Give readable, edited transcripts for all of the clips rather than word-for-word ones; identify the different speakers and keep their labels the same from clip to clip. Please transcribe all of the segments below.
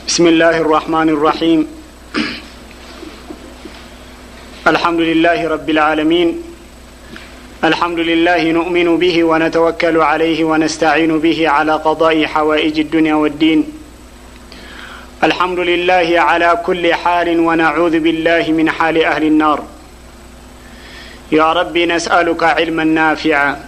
Speaker 1: بسم الله الرحمن الرحيم. الحمد لله رب العالمين. الحمد لله نؤمن به ونتوكل عليه ونستعين به على قضاء حوائج الدنيا والدين. الحمد لله على كل حال ونعوذ بالله من حال أهل النار. يا رب نسألك علما نافعا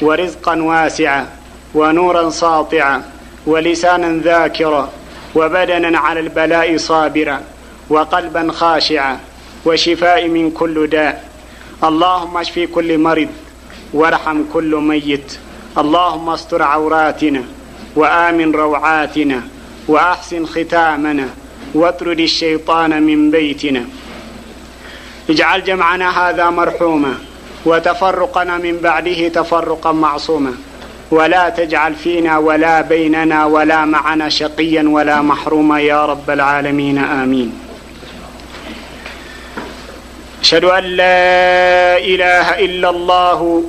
Speaker 1: ورزقا واسعا ونورا ساطعا ولسانا ذاكرا وبدنا على البلاء صابرا وقلبا خاشعا وشفاء من كل داء. اللهم اشفي كل مريض وارحم كل ميت. اللهم استر عوراتنا وآمن روعاتنا وأحسن ختامنا واطرد الشيطان من بيتنا. اجعل جمعنا هذا مرحوما وتفرقنا من بعده تفرقا معصوما ولا تجعل فينا ولا بيننا ولا معنا شقيا ولا محروما يا رب العالمين آمين. أشهد أن لا إله إلا الله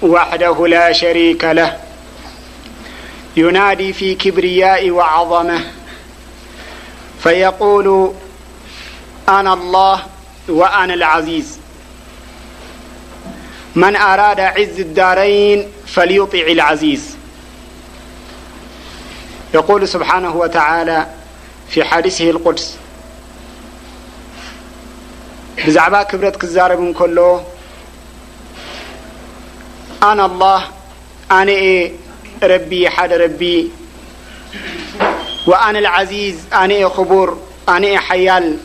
Speaker 1: وحده لا شريك له ينادي في كبرياء وعظمه فيقول أنا الله وأنا العزيز. من أراد عز الدارين فليطع العزيز. يقول سبحانه وتعالى في حديثه القدس بزعبا كبرت كزارب كله أنا الله أنا ربي حد ربي وأنا العزيز أنا خبور أنا حيال.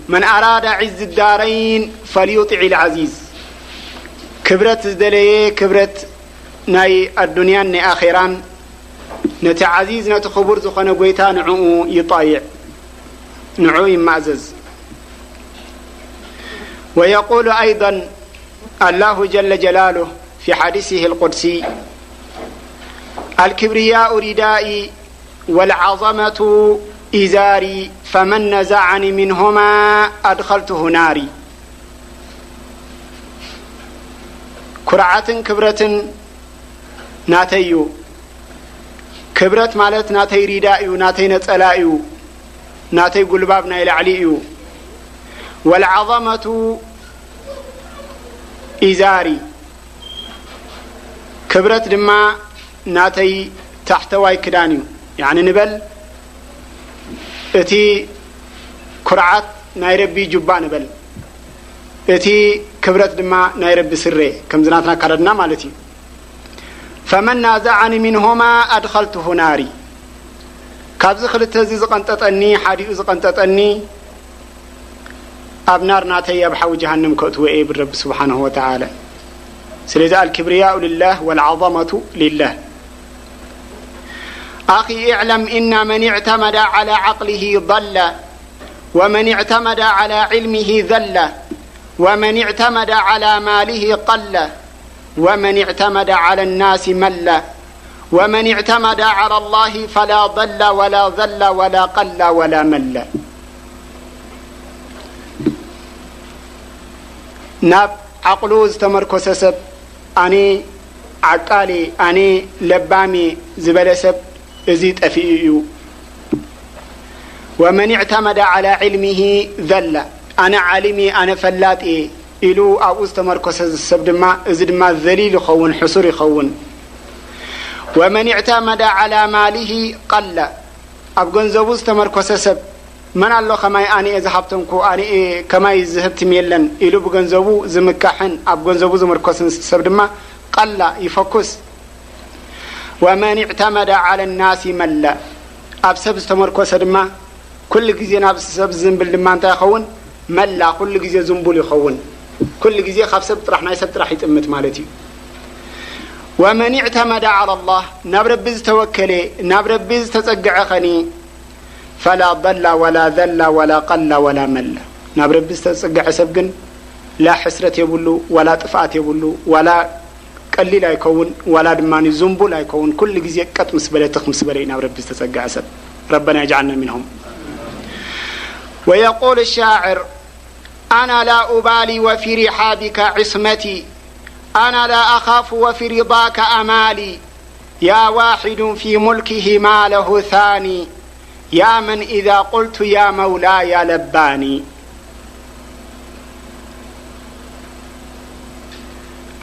Speaker 1: من أراد عز الدارين فليطع العزيز. كبرت زدليه كبرت ناي الدنيا ناي آخران نتي عزيز نتي خبور زخنا قويتا نعو يطايع نعو يمعزز. ويقول أيضا الله جل جلاله في حديثه القدسي الكبرياء ردائي والعظمة إزاري فمن نزعني منهما أدخلته ناري. كرعة كبرة ناتيو كبرت مالت ناتي ردائيو ناتي نتسلائيو ناتي قلبابنا إلى عليئيو. والعظمة إزاري كبرت لما ناتي تحتوي كدانيو يعني نبل اتي كرعات نايربي جبا نبل اتي كبرت دما نايربي سري كم زناتنا كردنا مالتي. فمن نازعني منهما أدخلته ناري. كابز خلت تزيز قنططني حديث قنططني أبنار ناتي يبحو جهنم كأتوئي بالرب سبحانه وتعالى. سلذا الكبرياء لله والعظمة لله. أخي اعلم إن من اعتمد على عقله ضل ومن اعتمد على علمه ذل ومن اعتمد على ماله قل ومن اعتمد على الناس مل ومن اعتمد على الله فلا ضل ولا ذل ولا قل ولا مل. ناب عقلوز تمركز سب أني عقالي أني لبامي زبلسب ازيد أفئيو. ومن اعتمد على علمه ذل أنا علمي أنا فلاتي إلو أو استمركز السبد ما ازد ما ذليل خون حصر خون. ومن اعتمد على ماله قل أبقن زبو استمركز سب من الله خماي أني إذهبتنكو أني كما يذهبت ميلن إلو بقن زبو زمكحن أبقن زبو زمركز السبد ما قل يفكس. ومن اعتمد على الناس مل أبسب استمركز ما كل جزينا أبسب زنبل لما أنت يخون ملا كل جزء زنبول يخون كل جزء خاف سبت راح نايسبت راح يتمت مالتي. ومن اعتمد على الله نبربز توكلي نبربز تسقع خني فلا ضل ولا ذل ولا قل ولا مل. نبربز تسقع سبقن لا حسرة يبلو ولا طفات يبلو ولا قليل يكون ولا دماني زنبول يكون كل جزء قط مسبله تخمس بلي نبربز تسقع سب. ربنا يجعلنا منهم. ويقول الشاعر أنا لا أبالي وفي رحابك عصمتي أنا لا أخاف وفي رضاك أمالي يا واحد في ملكه ما له ثاني يا من إذا قلت يا مولاي لباني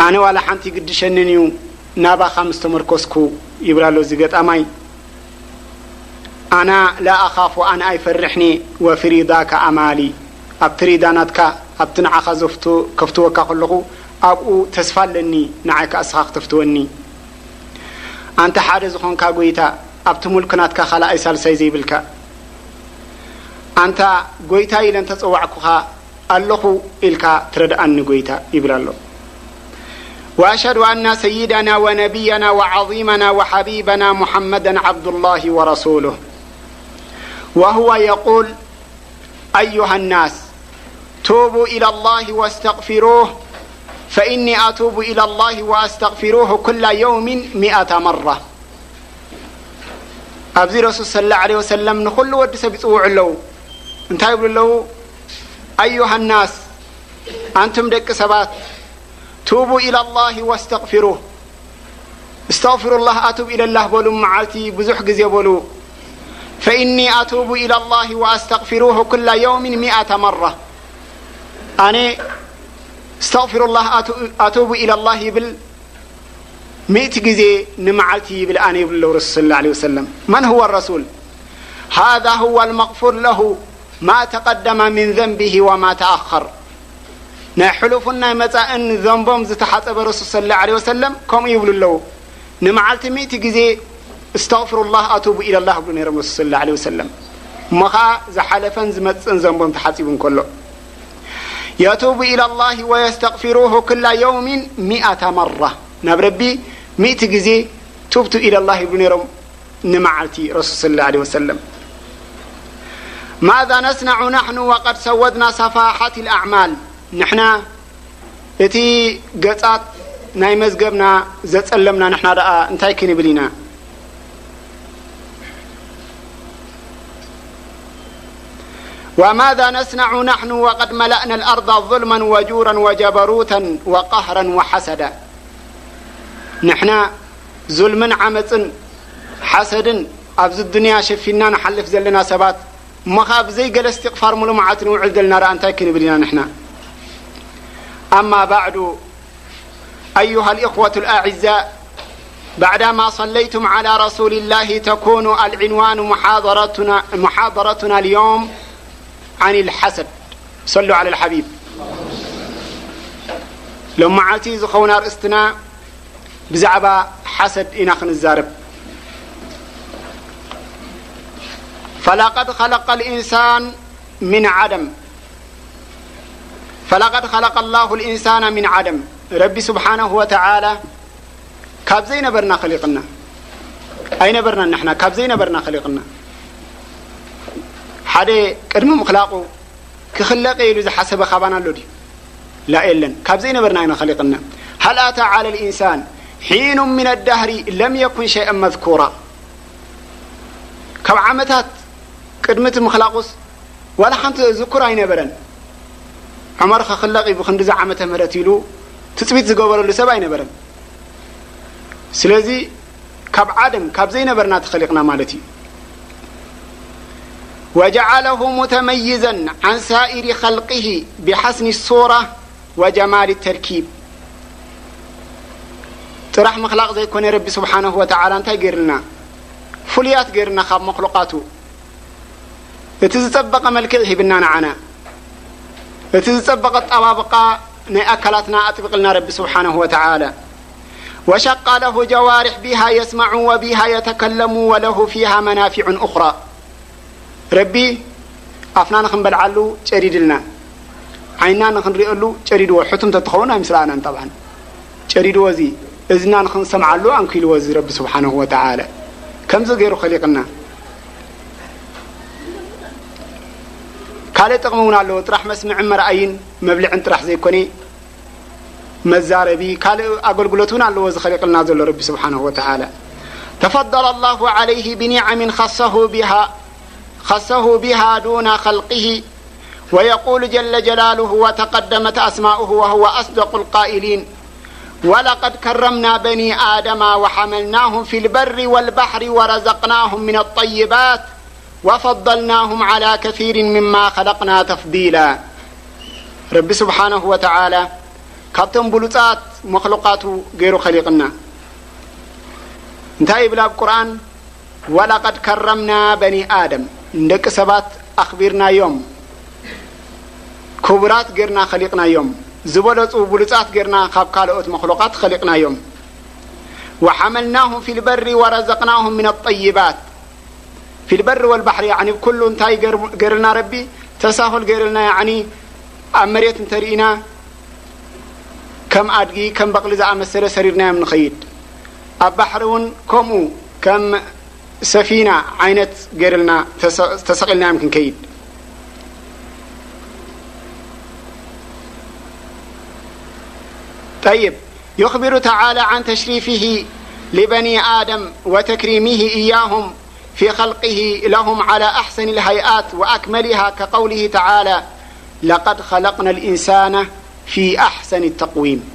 Speaker 1: أنا ولا حنتي قد شننيو نابا خمس تمركزكو يبرالو زيقت أماي أنا لا أخاف أن أيفرحني وفريداك أمالي أبتريداناتك أبتنعخ زفتو كفتوك خلقو أبو تسفلني نعيك أسخاق تفتوني أنت حارز خونك قويتا أبتملكناتك خلا أيسال سيزي بالك أنت قويتا إلى أن تصوعكها اللخو إلك تردأني قويتا يبرالو وأشهد أن سيدنا ونبينا وعظيمنا وحبيبنا محمدا عبد الله ورسوله وهو يقول أيها الناس توبوا إلى الله واستغفروه فإني أتوب إلى الله وأستغفروه كل يوم 100 مرة أبزي رسول صلى الله عليه وسلم نخل ودس بيصوع له انتهى يقول له أيها الناس أنتم دك سبات توبوا إلى الله واستغفروه استغفر الله أتوب إلى الله بولو معالتي بزح جزي بولو فإني أتوب إلى الله وأستغفروه كل يوم 100 مرة أنا استغفر الله أتوب إلى الله بال 100 جزي نمعالتي بالآن يقول له رسول الله عليه وسلم من هو الرسول هذا هو المغفور له ما تقدم من ذنبه وما تأخر نحلفنا متى ذنبهم زتحسب الرسول صلى الله عليه وسلم كم يقول له نمعلت 100 جزي استغفر الله أتوب إلى الله بن الرسول صلى الله عليه وسلم مخا زحلفن زمتن ذنبهم تحسبون كله يتوب إلى الله ويستغفروه كل يوم 100 مرة نبربي 100 جزي توبت إلى الله بن نمعلتي رسول صلى الله عليه وسلم ماذا نصنع نحن وقد سودنا صفاحة الأعمال نحنا اتي قصات ناي مزغبنا زصلمنا نحنا رأى انتاي كني بلينا وماذا نصنع نحن وقد ملأنا الأرض ظلما وجورا وجبروتا وقهرا وحسدا نحنا ظلما عمصا حسدا ابز الدنيا شفينا نحلف زلنا سبات مخاب زي قال استغفار ملومعات وعدلنا رأى انتاي كني بلينا نحنا أما بعد أيها الإخوة الأعزاء بعدما صليتم على رسول الله تكون العنوان محاضرتنا اليوم عن الحسد صلوا على الحبيب لما عتي زخونا رأستنا بزعبا حسد إناخن الزارب فلقد خلق الإنسان من عدم فلقد خلق الله الإنسان من عدم ربي سبحانه وتعالى كابزين برنا خلقنا أين برنا نحن كابزين برنا خلقنا حدا قدم مخلاقه كخلق يلوز حسب خبانا لودي لا إلن كابزين برنا أين خلقنا هل أتى على الإنسان حين من الدهر لم يكن شيئا مذكورا كم عمتات قدمت مخلاقوس ولا حنت ذكر أين برن عمر خلقي بخندز عامته مرتيلو تثبيت زغبر له سبع نبرن سلازي كاب عدم كاب زي نبرنا تخلقنا مالتي وجعله متميزا عن سائر خلقه بحسن الصورة وجمال التركيب طرح مخلق زي كون ربي سبحانه وتعالى انت غيرنا فليات غيرنا خاب مخلوقاته تتطبق ملكه بنا عنا تتطبقت أبابقا نأكلتنا أطبق لنا رب سبحانه وتعالى وشق له جوارح بها يسمع وبها يتكلم وله فيها منافع أخرى ربي أفنا نخنبل علو جريد لنا عيننا نخنرئ له جريد وحتم تتخونا مثلنا طبعا جريد وزي إذنا نخن سمع له أنكيل وزي رب سبحانه وتعالى كم زغير خلقنا كالي تقمونا له طرح مسمع مرأين مبلع طرح زي كوني مزاربي كالي أقولقلتونا له وزي خلقنا ذو رب سبحانه وتعالى تفضل الله عليه بنعم خصه بها دون خلقه ويقول جل جلاله وتقدمت أسماؤه وهو أصدق القائلين ولقد كرمنا بني آدم وحملناهم في البر والبحر ورزقناهم من الطيبات وفضلناهم على كثير مما خلقنا تفضيلا رب سبحانه وتعالى كابتن بلوطات مخلوقاته غير خلقنا انتهى بلا القرآن ولقد كرمنا بني آدم ندك سبات أخبرنا يوم كبرات غيرنا خلقنا يوم زبلت وبلوطات غيرنا خاب كالوت مخلوقات خلقنا يوم وحملناهم في البر ورزقناهم من الطيبات في البر والبحر يعني كل انتهى غيرنا ربي تساهل غيرنا يعني أمريت ترينا كم أدقي كم بقلي زعم السر سريرنا من خيد البحرون كمو كم سفينة عينت غيرنا تسقلنا يمكن كيد طيب يخبر تعالى عن تشريفه لبني آدم وتكريمه إياهم في خلقه لهم على أحسن الهيئات وأكملها كقوله تعالى لقد خلقنا الإنسان في أحسن التقويم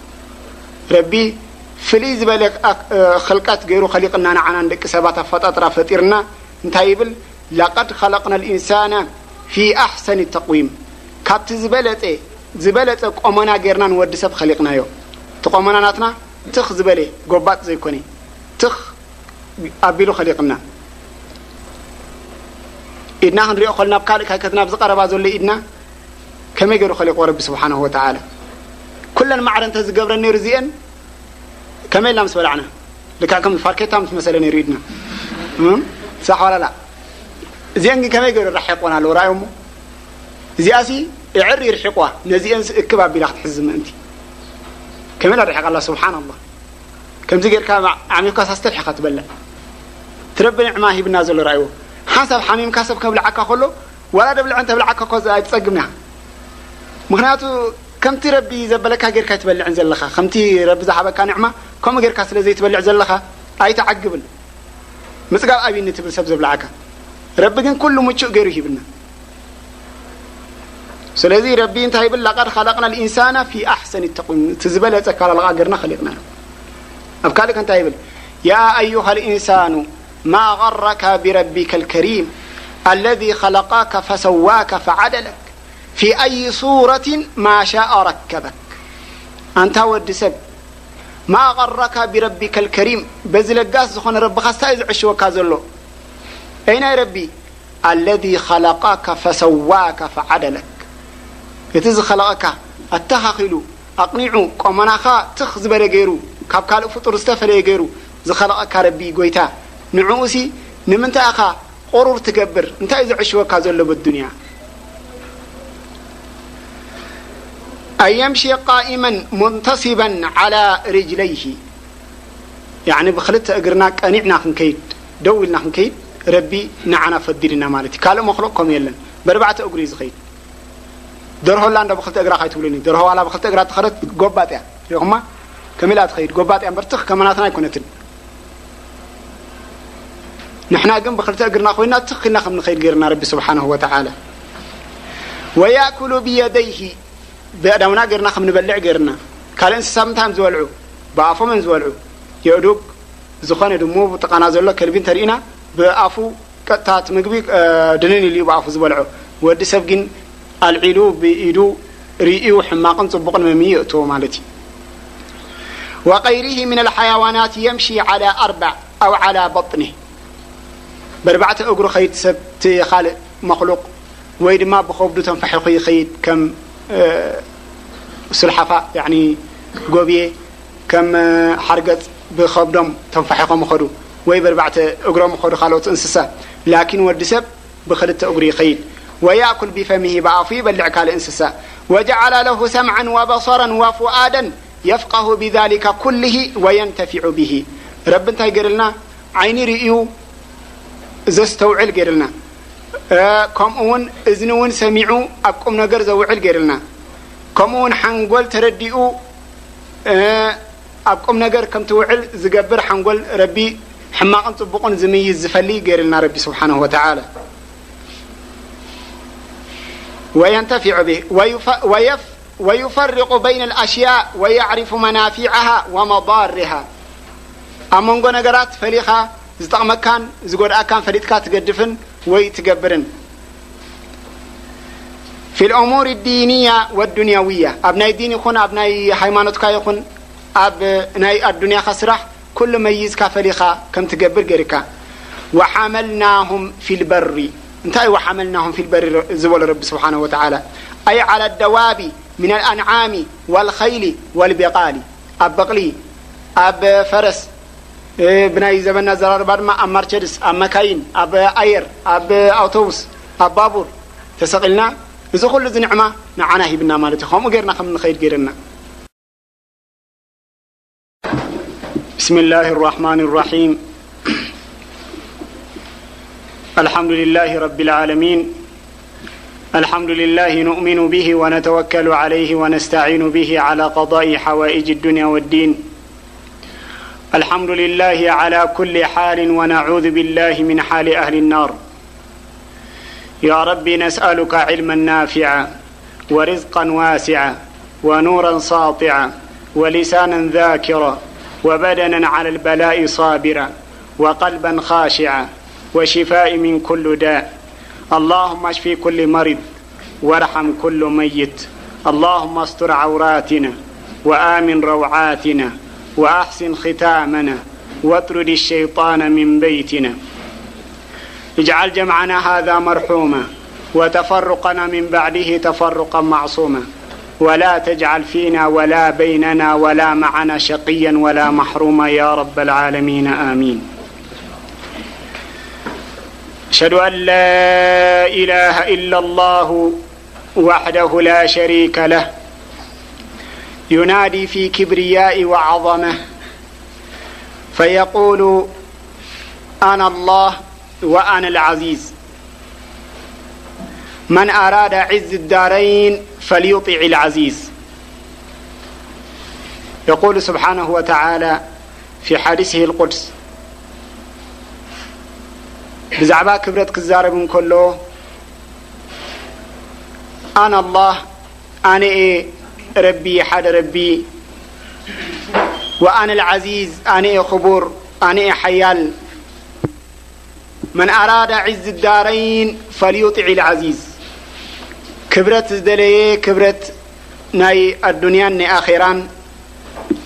Speaker 1: ربي فليز بالك خلقات غير خلقنا عن عندك سبات فترة فترنا انتهيبل لقد خلقنا الإنسان في أحسن التقويم كابت زبلت قمنا غيرنا نود سب خلقنا يو تقومنا ناتنا تخ زبلي قبات زي كوني تخ أبيلو خلقنا إدنا هنري أخلنا بكالك هكذا بزقر بازول لي إدنا كما يقولوا خلق رب سبحانه وتعالى كلنا معرن تزقبر النيرزين كما لا مسبلعنا لكاكم الفاركيتا مثلا يريدنا صح ولا لا زين كما يقولوا رحقونا لو رايهم زياسي يعري يرحقوا نزيان اكباب بلا تحزم انت كما لا رحق الله سبحان الله كم زغير كان عميق كاستلحق تبلع تربي نعمه بنازل رايو حسب حميم كسب كبلعك كله ولا دبل انت بلعك كوز ايتصقمنا مخناتو كمتي ربي زبلك غير كتبلع انزلخه خمتي ربي زحبك نعمه كم غير كاس لزي تبلع زلخه اي تعقبل مسقال ابي نتبل سب زبلعك ربي كن كله مچو غير يبنا سلازي ربي انت هيبل لقد خلقنا الانسان في احسن التقويم تزبلت قال الغاغرنا خلقنا افكارك انت هيبل يا ايها الانسان ما غرك بربك الكريم الذي خلقك فسواك فعدلك في أي صورة ما شاء ركبك أنت ود سب ما غرك بربك الكريم بزلقاس زخون رب خاستايز عشو كازلو أين يا ربي الذي خلقك فسواك فعدلك يتز خلقك التخخلو أقنعو قمناخا تخزبل غيرو كابكال فطر استفل غيرو زخلقك ربي قويتا نعوسي نمنت أخا قرور تكبر انت إذا عشوا كازلو بالدنيا أن يمشي قائما منتصبا على رجليه يعني بخلت أقرنا قنعنا خنكيد دولنا خنكيد ربي نعنا فديرنا مالتي قالوا مخلوقكم يلن بربعة أقري زخيد درهو لان بخلت أقرا خايت ولني درهو على بخلت أقرا تخرت قبات يعني يوما كملات خيد قبات يعني برتخ كماناتنا يكونتن نحنا قم بخلت أقرنا خوينا تخلنا خمن خيد غيرنا ربي سبحانه وتعالى ويأكل بيديه بأدمنا غيرنا خم نبلع غيرنا قال انسى سامتام زولعو بافو من زولعو يودوق زخانه دمو تقنازلو كلبين ترينا بافو قطات مغبي دنين لي بافو زولعو ود سب جن العلو بيدو ريئو حماقن صبقن مميئتو مالتي وغيره من الحيوانات يمشي على 4 أو على بطنه بربعة أقر خيط سبت خالق مخلوق ويد ما بخوبدو تنفح خيط كم سلحفاء يعني قوبيه كم حرقت بخوبدم تنفحهم خدو وي بربعة أقرام خدو خالوت انسسا لكن ودسب بخلت أقري خيط ويأكل بفمه بعافي بلعك على انسسا وجعل له سمعا وبصرا وفؤادا يفقه بذلك كله وينتفع به رب انت يقرلنا عيني رئيو زستوعل قرلنا كمون إذنون سمعوا أبقم نجر زوعل قرلنا كمون حنقول ترديو أبقم نجر كم توعل زجبر حنقول ربي حماق طبقون زمي الزفلي قرلنا ربي سبحانه وتعالى وينتفع به ويفرق بين الأشياء ويعرف منافعها ومضارها أمونغو نجرات فليخا زطقمكان زغداكان فريدكا تقدفن وي تقبرن في الأمور الدينية والدنيوية أبناء الدين يكون أبناء حيمانتك يكون أبناء الدنيا خسرح كل ميز كفليخا كم تقبر قريكا وحملناهم في البر انتهي وحملناهم في البر زول رب سبحانه وتعالى أي على الدواب من الأنعام والخيل والبقال أب بقلي أب فرس بناي زمنا زرار بارما أب مرشدس أب مكاين أب أير أب أوتوبوس أب بابور تسقلنا إذا كل ذي نعمة نعنا هي بنا مالتهم وغيرنا خم خير غيرنا. بسم الله الرحمن الرحيم. الحمد لله رب العالمين. الحمد لله نؤمن به ونتوكل عليه ونستعين به على قضاء حوائج الدنيا والدين. الحمد لله على كل حال ونعوذ بالله من حال أهل النار. يا ربي نسألك علما نافعا ورزقا واسعا ونورا ساطعا ولسانا ذاكرا وبدنا على البلاء صابرا وقلبا خاشعا وشفاء من كل داء. اللهم اشفي كل مريض وارحم كل ميت. اللهم استر عوراتنا وآمن روعاتنا وأحسن ختامنا واطرد الشيطان من بيتنا. اجعل جمعنا هذا مرحوما وتفرقنا من بعده تفرقا معصوما ولا تجعل فينا ولا بيننا ولا معنا شقيا ولا محروما يا رب العالمين آمين. أشهد أن لا إله إلا الله وحده لا شريك له ينادي في كبرياء وعظمه فيقول أنا الله وأنا العزيز. من أراد عز الدارين فليطع العزيز. يقول سبحانه وتعالى في حديثه القدس بزعبا كبرت كزارب كله أنا الله أنا ربي حد ربي وأنا العزيز أنا خبور أنا حيال. من أراد عز الدارين فليطع العزيز. كبرت زدلي كبرت ناي الدنيا ناي آخران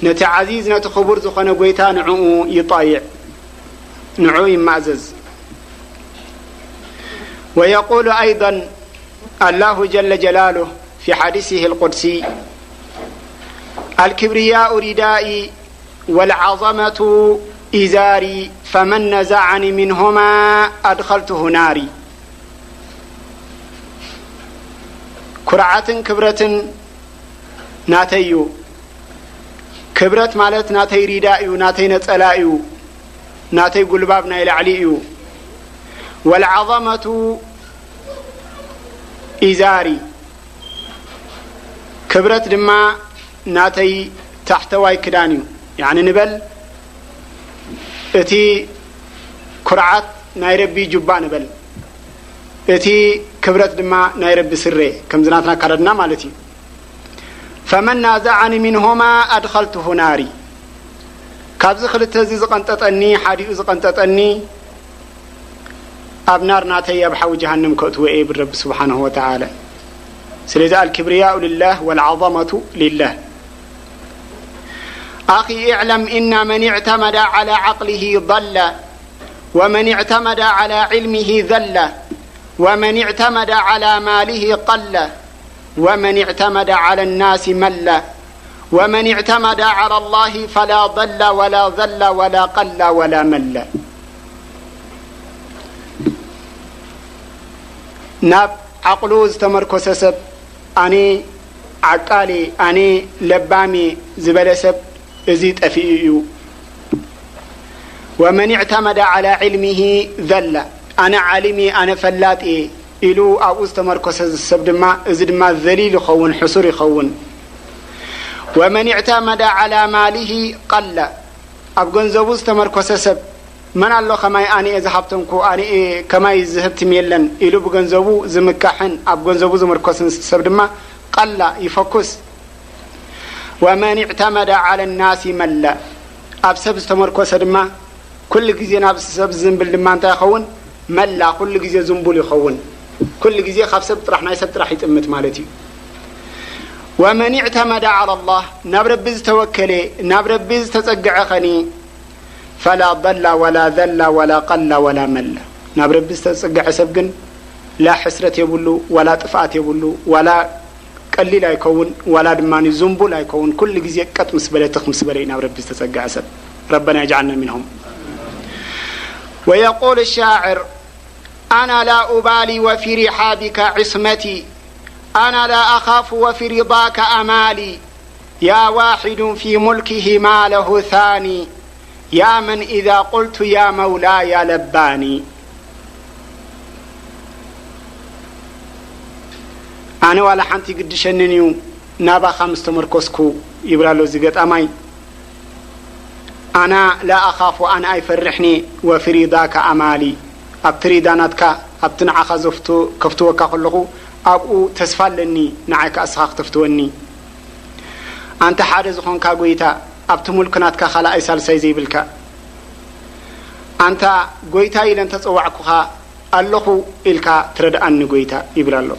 Speaker 1: نتي عزيز نتي خبور زخنا قويتا نعو يطايع نعو يمعزز. ويقول أيضا الله جل جلاله في حديثه القدسي الكبرياء ردائي والعظمة إزاري فمن نزعني منهما أدخلته ناري. كرعة كبرة ناتيو كبرت مالت ناتي ردائيو ناتي نتألائيو ناتي قلبابنا إلى عليئيو. والعظمة إزاري كبرت دما ناتي تحتواي كدانيو يعني نبل اتي كرعات نايربي جبا نبل اتي كبرت دما نايربي سري كم زناتنا كردنا مالتي. فمن نازعني منهما أدخلته ناري. كابز خلت هزي زقنططني حديث زقنططني أبنار ناتي يبحو جهنم كأتوئي بالرب سبحانه وتعالى. سلذا الكبرياء لله والعظمة لله. أخي اعلم إن من اعتمد على عقله ضل ومن اعتمد على علمه ذل ومن اعتمد على ماله قل ومن اعتمد على الناس مل ومن اعتمد على الله فلا ضل ولا ذل ولا قل ولا مل. ناب عقلوز تمركز سب أني عقالي أني لبامي زبل سب ازيد أفئيو. ومن اعتمد على علمه ذل أنا علمي أنا فلاتي إلو أو استمركز السب ما ازيد ما ذليل خون حصري خون. ومن اعتمد على ماله قل أبغن زبوز تمركز سب من الله خماي أني إذا حبتمكو أني كما يذهبت ميلن إلو بجنزبو زمكحن أبجنزبو زمركوس سبدما قل يفكس. ومن اعتمد على الناس ملا أبسب استمركوس دما كل جزء نابس سب زنبل لما أنت يخون ملا كل جزء زنبول يخون كل جزء خاف سبت راح نايسبت راح يتأمت مالتي ومن اعتمد على الله نبربز توكلي نبربز تسقع خني فلا ضل ولا ذل ولا قل ولا مل نبربز تسقع سبقن لا حسرة يبلو ولا طفات يبلو ولا قليل يكون ولا دماني زنبول يكون كل جزء قط مسبله تخمس بلي نبربز تسقع سب ربنا يجعلنا منهم ويقول الشاعر أنا لا أبالي وفي رحابك عصمتي أنا لا أخاف وفي رضاك أمالي يا واحد في ملكه ما له ثاني يا من إذا قلت يا مولاي لباني أنا ولا حنتي قد شننيو نابا خمس تمركزكو يبرالو زيقت أماي أنا لا أخاف أن أيفرحني وفي رضاك أمالي أبتريداناتك أبتنع خزفتو كفتوك خلقو أبو تسفلني نعك أسخاق تفتوني أنت حارز خونك قويتا أبتمول كناتك خلا أيسال سيزي بالك أنت قويتا إلان تتصوعكها اللخو إلك ترد أن قويتا إبرالله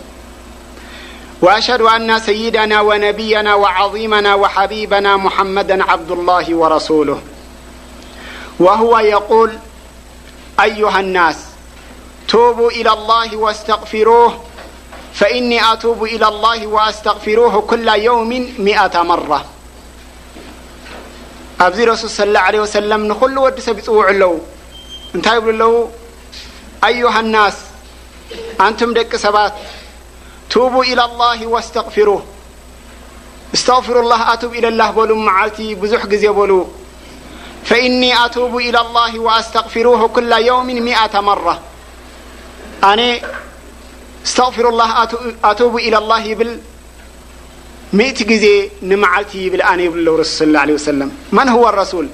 Speaker 1: وأشهد أن سيدنا ونبينا وعظيمنا وحبيبنا محمدا عبد الله ورسوله وهو يقول أيها الناس توبوا إلى الله واستغفروه فإني أتوب إلى الله وأستغفروه كل يوم 100 مرة أبزي رسول صلى الله عليه وسلم نخل ودس بيطوع له انت يقول له أيها الناس أنتم دك سبات توبوا إلى الله واستغفروه استغفر الله أتوب إلى الله بولو معالتي بزح جزي بولو فإني أتوب إلى الله وأستغفروه كل يوم 100 مرة أنا استغفر الله أتوب إلى الله بال 100 جزي نمعالتي بالآن يقول رسول صلى الله عليه وسلم من هو الرسول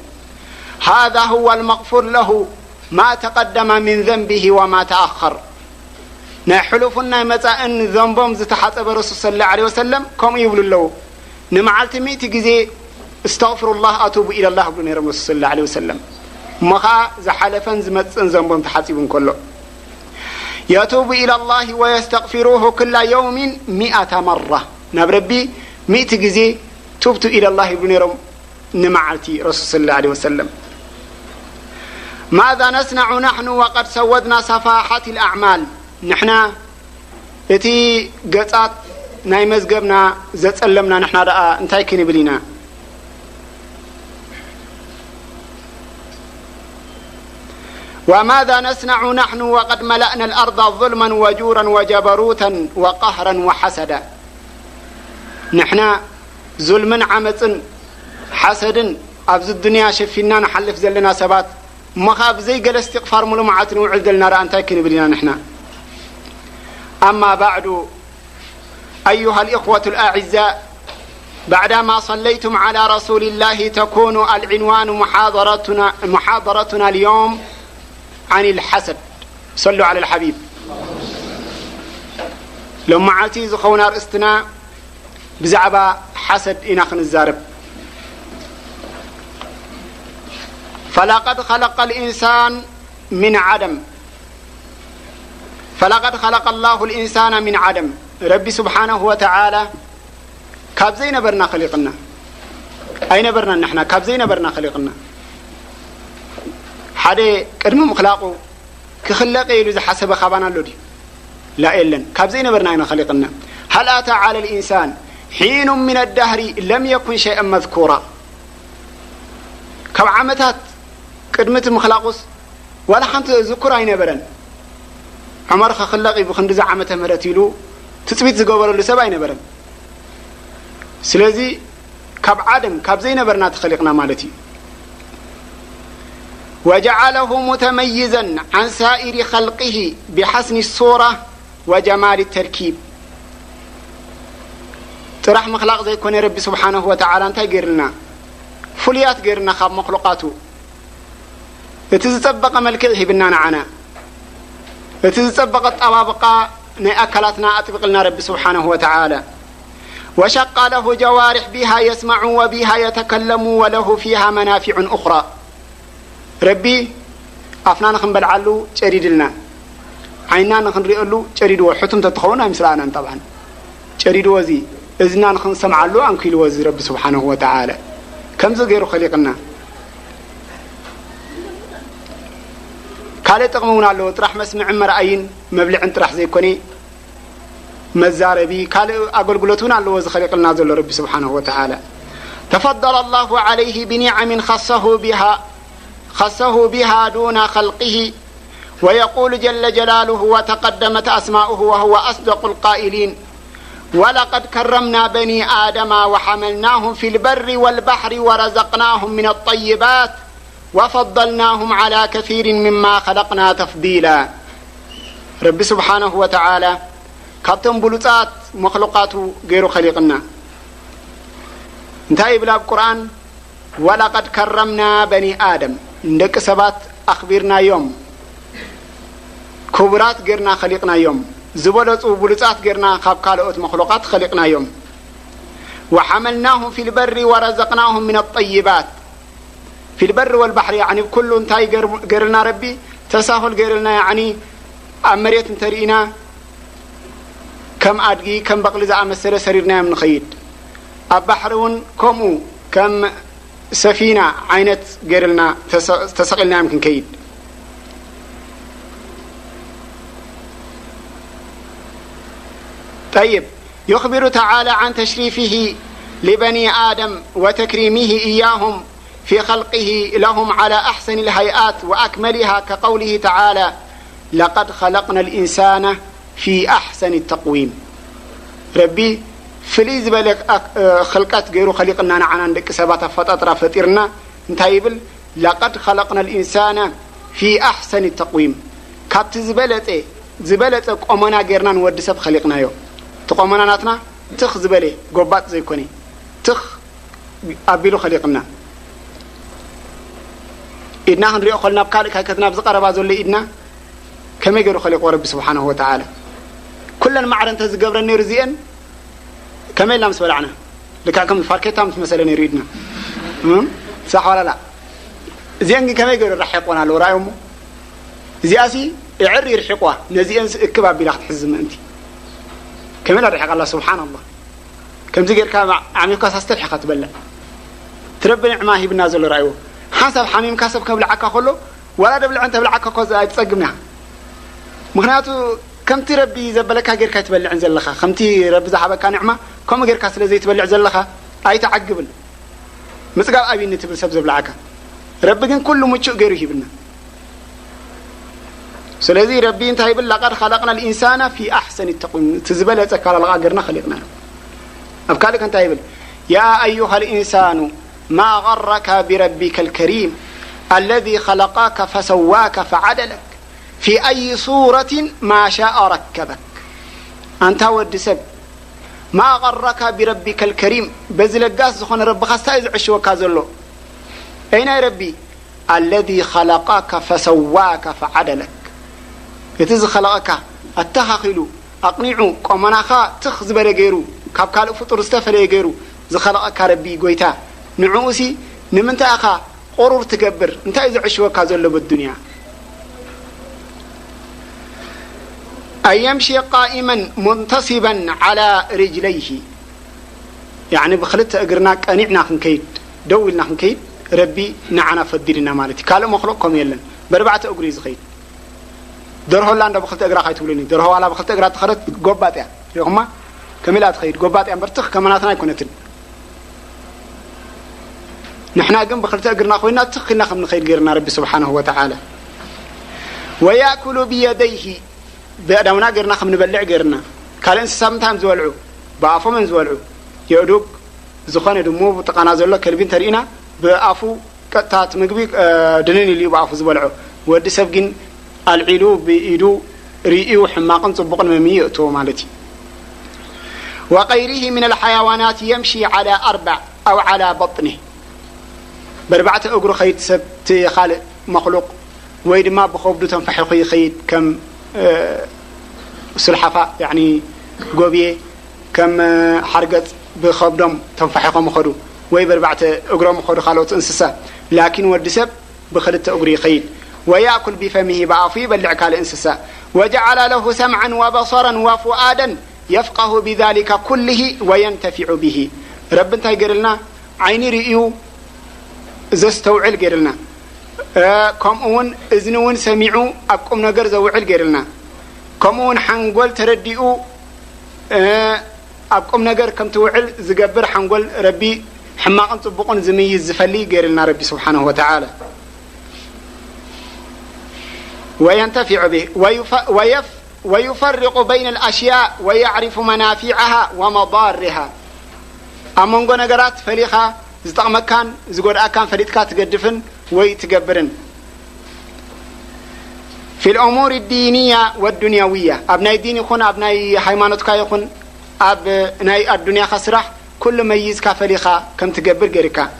Speaker 1: هذا هو المغفور له ما تقدم من ذنبه وما تأخر نحلفنا متأن ذنبهم زتحطب الرسول صلى الله عليه وسلم كم يقول له نمعالتي 100 جزي استغفر الله أتوب إلى الله بن رسول صلى الله عليه وسلم مخا زحلفن زمتن ذنبهم تحسبون كله يتوب إلى الله ويستغفروه كل يوم 100 مرة نبربي 100 جزي توبت إلى الله بن نمعالتي رسول صلى الله عليه وسلم ماذا نصنع نحن وقد سودنا صفاحات الأعمال نحنا اتي قطات ناي مزقبنا زتسلمنا نحنا رأى انتاي كني بلينا وماذا نصنع نحن وقد ملأنا الأرض ظلما وجورا وجبروتا وقهرا وحسدا نحنا ظلما عمتا حسدا أبز الدنيا شفينا نحلف زلنا سبات مخاب زي قال استغفار ملومعات وعد لنا رأى انتاي كني بلينا نحنا أما بعد أيها الإخوة الأعزاء بعدما صليتم على رسول الله تكون العنوان محاضرتنا اليوم عن الحسد صلوا على الحبيب لما عالتي زخونا رأستنا بزعبا حسد إناخن الزارب فلقد خلق الإنسان من عدم فلقد خلق الله الإنسان من عدم ربي سبحانه وتعالى كابزين برنا خلقنا أين برنا نحن كابزين برنا خلقنا حدا قدم مخلاقه كخلق يلو حسب خبانا لودي لا إلن كابزين برنا أين خلقنا هل أتى على الإنسان حين من الدهر لم يكن شيئا مذكورا كم عمتات قدمت مخلاقس ولا حنت ذكر أين برن عمر خلقي بخندز عمته مرتيلو تثبيت زغبرو لسبع أين برن سلازي كاب عدم كاب زين برنا تخلقنا مالتي وجعله متميزا عن سائر خلقه بحسن الصورة وجمال التركيب ترح مخلق زي كون ربي سبحانه وتعالى انت غيرنا فليات غيرنا خاب مخلوقاته يتزطبق ملكه بنا عنا يتزطبق طبابقا نأكلاتنا أطبق لنا ربي سبحانه وتعالى وشق له جوارح بها يسمع وبها يتكلم وله فيها منافع أخرى ربي أفنا نخنبلعلو جريدلنا عيننا نخنريقلو جريدو حتم تتخونا مثلنا طبعا جريدو وزي إذنا نخنسمعلو أنكيل وزي رب سبحانه وتعالى كم زغيرو خلقنا كالي تقمونا له طرح مسمع مرأين مبلع طرح زي كوني مزاربي كالي أقولقلتونا له وزي خلقنا ذل رب سبحانه وتعالى تفضل الله عليه بنعم خصه بها دون خلقه ويقول جل جلاله وتقدمت أسماؤه وهو أصدق القائلين ولقد كرمنا بني آدم وحملناهم في البر والبحر ورزقناهم من الطيبات وفضلناهم على كثير مما خلقنا تفضيلا رب سبحانه وتعالى كابتن بلوطات مخلوقاته غير خلقنا انتهي بلا القرآن ولقد كرمنا بني آدم ندك سبات أخبرنا يوم كبرات غيرنا خلقنا يوم زبلت وبلوطات غيرنا خاب كالوت مخلوقات خلقنا يوم وحملناهم في البر ورزقناهم من الطيبات في البر والبحر يعني كل انتهي غيرنا ربي تساهل غيرنا يعني أمريت ترينا كم أدقي كم بقل زعم السر سريرنا من خيد البحرون كمو كم سفينة عينت غيرنا تسقلنا يمكن كيد طيب يخبر تعالى عن تشريفه لبني آدم وتكريمه إياهم في خلقه لهم على أحسن الهيئات وأكملها كقوله تعالى لقد خلقنا الإنسان في أحسن التقويم ربي فليز بالك خلقات غيرو خلقنا نعنا عندك سبات فترة فترنا انتهيبل لقد خلقنا الإنسان في أحسن التقويم كابت زبلت قمنا غيرنا نودسب خلقنا يو تقومنا ناتنا تخ زبلي قبات زي كوني تخ أبيلو خلقنا إدنا هنريو خلنا بكالك هكذنا بزقربا زولي إدنا كما يقولوا خلق رب سبحانه وتعالى كلنا معرن تزقبرن نرزيئن كما يلامس بلعنا لكاكم الفاركيتا مثلا يريدنا صح ولا لا زين كما يقولوا رحقونا لو رايهم زياسي يعر يرحقوها نزيئن اكباب بلا تحزم انت كما لا رحق الله سبحان الله كم زي كان عميقا ساستلحق تبلع تربي نعمه بنازل رايو حسب حميم كسب كبلعك كله ولا دبلع انت بلعك كوز تصقمنا مخناتو كمتي ربي زبلك غير كتبلع زلخه خمتي رب زحبك نعمه كم غير كاسله زي تبلع زلخه اي تعقبل مسقال ابي تبل سب زبلعك رب كن كله مچو غير يبنا سلازي ربي انت هيبل لقد خلقنا الانسان في احسن التقويم تزبلت قال الغاغرنا خلقنا افكارك انت هيبل يا ايها الانسان ما غرك بربك الكريم الذي خلقك فسواك فعدلك في أي صورة ما شاء ركبك أنت ودسب ما غرك بربك الكريم بزلقاس زخون رب خستايز عشو كازلو أين يا ربي الذي خلقك فسواك فعدلك يتز خلقك التخخلو أقنعو قمناخا تخزب لغيرو كابكال فطر استفل لغيرو زخلقك ربي قويتا نعوسي نمنت أخا قرور تكبر انت إذا عشوة كازلو بالدنيا أن يمشي قائما منتصبا على رجليه يعني بخلت أقرناك أنعنا خنكيد دولنا خنكيد ربي نعنا فديرنا مالتي قال مخلوقكم يلن بربعة أقري زخيد دره الله عند بخلت أقرا خيط ولني دره على بخلت أقرا تخرت قبات يعني يوما كملات خيد قبات يعني برتخ كمناتنا يكونتن نحنا قم بخلت أقرنا خوينا تخلنا خمن خير غيرنا ربي سبحانه وتعالى ويأكل بيديه بأدمنا غيرنا خمن بلع غيرنا كالين سامتام زولعو بافو من زولعو يودوق زخانه دمو تقنازلو كلبين ترينا بافو قطات مغبي دنين لي بافو زولعو ود سبغين العلو بيدو ريئو حماقن صبقن مميئتو مالتي وغيره من الحيوانات يمشي على 4 أو على بطنه بربعة أقر خيط سبت خالق مخلوق ويد ما بخوفدو تنفحي خي خيط كم سلحفاء يعني قوبيه كم حرقت بخوفدم تنفحي مخدو وي بربعة أقر مخدو خالوت انسسا لكن ود سب بخلت أقري خيط ويأكل بفمه بأفي بلع كالإنسسا وجعل له سمعا وبصرا وفؤادا يفقه بذلك كله وينتفع به رب انتهي قرلنا عيني رئيو زستوعل قرلنا كمون إذنون سمعوا أبقم نقر زوعل قرلنا كمون حنقول تردئوا أبقم نقر كم توعل زقبر حنقول ربي حماقا طبقون زميز زفلي قرلنا ربي سبحانه وتعالى وينتفع به ويفرق بين الأشياء ويعرف منافعها ومضارها أمونغو نقرات فليخا زتقمكان زقود أكان فليتكا تقدفن ويتقبرن في الأمور الدينية والدنيوية أبناء الدين يخون أبناء حيمانتك يخون أبناء الدنيا خسرح كل ميز كفليخا كم تقبر قريكا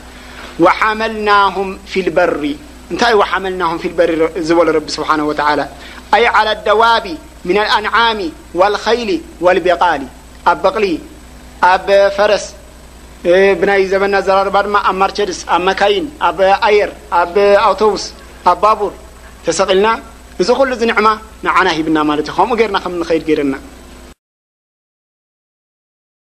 Speaker 1: وحملناهم في البر انتهي وحملناهم في البر زول رب سبحانه وتعالى أي على الدواب من الأنعام والخيل والبقال أب بقلي أب فرس بناي زمنا زرار بارما أب مرشدس أب مكاين أب أير أب أوتوبوس أب بابور تسقلنا إذا كل ذي نعمة نعاناه بنا مالتهم وغيرنا خم من خير غيرنا